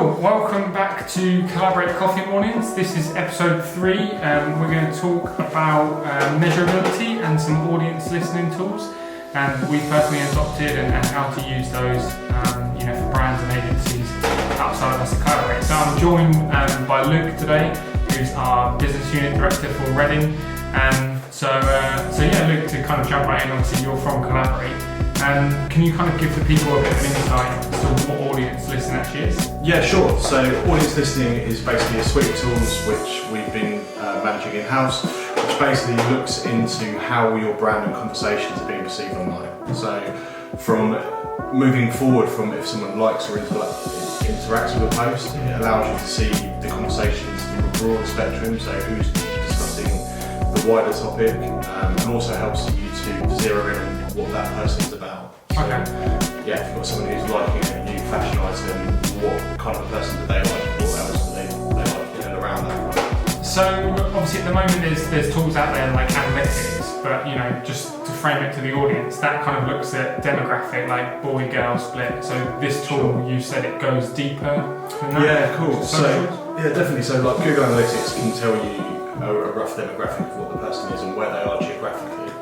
Cool, welcome back to Collaborate Coffee Mornings. This is episode 3. We're going to talk about measurability and some audience listening tools. And we personally adopted and how to use those for brands and agencies outside of us at Collaborate. So I'm joined by Luke today, who's our business unit director for Reading. So Luke, to kind of jump right in, obviously you're from Collaborate. Can you kind of give the people a bit of an insight as to what audience listening actually is? Yeah, sure. So audience listening is basically a suite of tools which we've been managing in-house, which basically looks into how your brand and conversations are being perceived online. So from moving forward from if someone likes or interacts with a post, it allows you to see the conversations from a broader spectrum, so who's discussing the wider topic, and also helps you to zero in on what that person's about. So, if you've got someone who's liking a new fashion item, what kind of a person do they like? What else do they like in and around that? So obviously at the moment there's tools out there like analytics, but just to frame it to the audience, that kind of looks at demographic, like boy-girl split. So this tool, you said it goes deeper than that? Yeah, cool. Definitely. So like Google Analytics can tell you a rough demographic of what the person is and where they are geographically.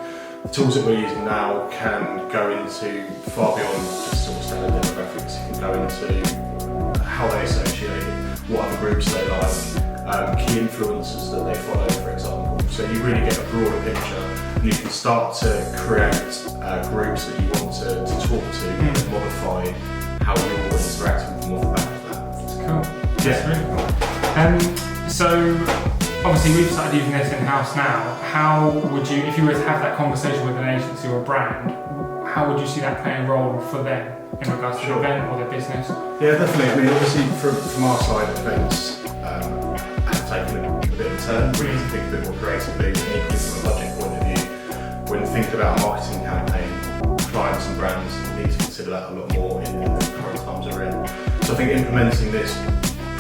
The tools that we're using now can go into far beyond just sort of standard demographics. You can go into how they associate, what other groups they like, key influencers that they follow, for example. So you really get a broader picture, and you can start to create groups that you want to talk to and modify how you're interacting with them off the back of that. That's cool. Yeah. That's really cool. So obviously we've started using this in-house now. How would you, if you were to have that conversation with an agency or a brand, how would you see that playing a role for them in regards to the event or their business? Yeah, definitely. I mean, obviously from our side, events have taken a bit of a turn. We need to think a bit more creatively, and equally from a budget point of view. When thinking about a marketing campaign, clients and brands need to consider that a lot more in the current times we're in. So I think implementing this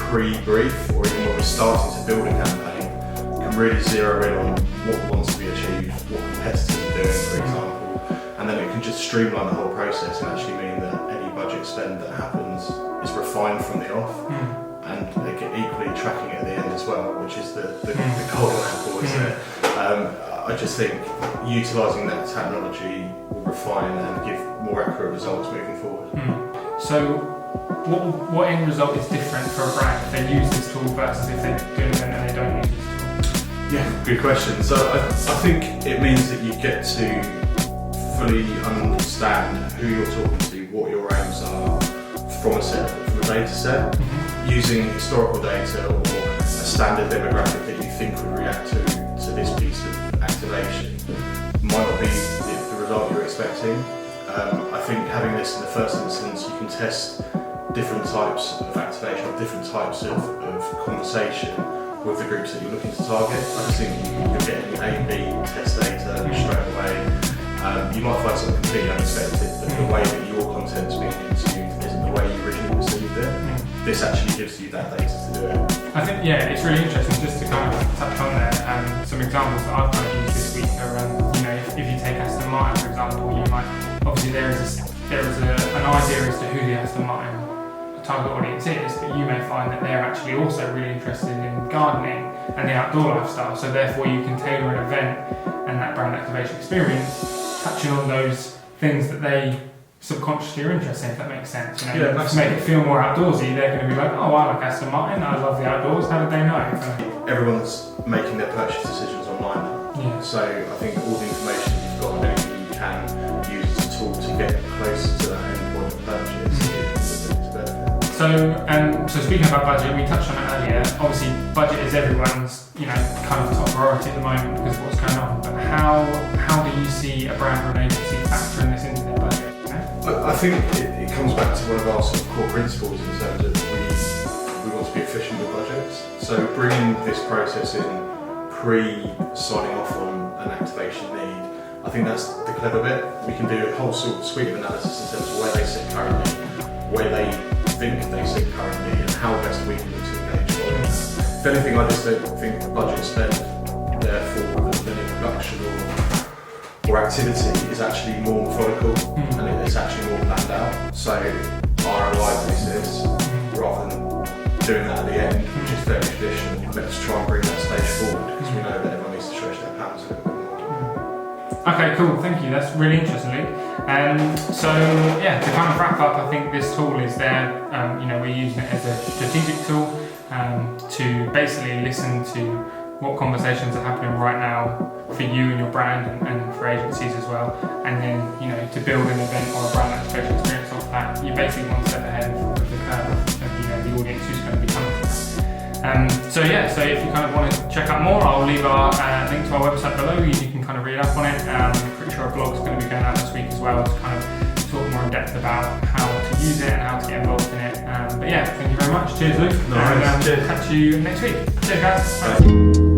pre-brief, or even when we're starting to build a campaign, can really zero in on what wants to be achieved, what competitors are doing, for example, and then it can just streamline the whole process and actually mean that any budget spend that happens is refined from the off, and they get equally tracking it at the end as well, which is the golden apple, isn't it? I just think utilising that technology will refine and give more accurate results moving forward. So what end result is different for a brand if they use this tool versus if they're doing it and they don't use this tool? Yeah, good question. So I think it means that you get to fully understand who you're talking to, what your aims are from a data set, using historical data or a standard demographic that you think would react to this piece of activation might not be the result you're expecting. I think having this in the first instance, you can test different types of activation or different types of conversation with the groups that you're looking to target. I just think you're getting A/B test data straight away. You might find something completely unexpected, but the way that your content's being consumed isn't the way you originally perceived it. This actually gives you that data to do it. I think, it's really interesting just to kind of touch on there. Some examples that I've kind of used this week are, if you take Aston Martin, for example, you might, obviously there is an idea as to who the Aston Martin target audience is, but you may find that they're actually also really interested in gardening and the outdoor lifestyle, so therefore you can tailor an event and that brand activation experience touching on those things that they subconsciously are interested in, if that makes sense. To make it feel more outdoorsy, they're going to be like, oh, I like Aston Martin, I love the outdoors, how did they know? Everyone's making their purchase decisions online now. So I think all the information you've got and anything you can use as a tool to get closer to that end point of purchase is a benefit. So speaking about budget, we touched on it earlier. Obviously, budget is everyone's, kind of top priority at the moment because of what's going on. But how do you see a brand or an agency factoring this into their budget? I think it comes back to one of our sort of core principles in terms of we want to be efficient with budgets. So bringing this process in pre-signing off on an activation need, I think that's the clever bit. We can do a whole sort of suite of analysis in terms of where they sit currently, where they think they sit currently, and how best we can look to engage audience. If anything, I just don't think the budget spend, therefore, the introduction or activity is actually more methodical and it's actually more planned out. So ROI basis rather than doing that at the end, which is very traditional. Let's try and bring that stage forward because we know that everyone needs to stretch their patterns a little bit more. Okay, cool, thank you. That's really interesting, Luke. So yeah, to kind of wrap up, I think this tool is there. We're using it as a strategic tool to basically listen to what conversations are happening right now for you and your brand and for agencies as well. And then, to build an event or a brand activation experience off that, you're basically one step ahead of the curve of the audience who's going to be coming to that. So if you kind of want to check out more, I'll leave our link to our website below. You can kind of read up on it. I'm pretty sure a blog's going to be going out this week as well to kind of talk more in depth about how to use it and how to get involved in it. Thank you very much. Cheers, Luke. Cheers. Catch you next week. Cheers, guys. Bye.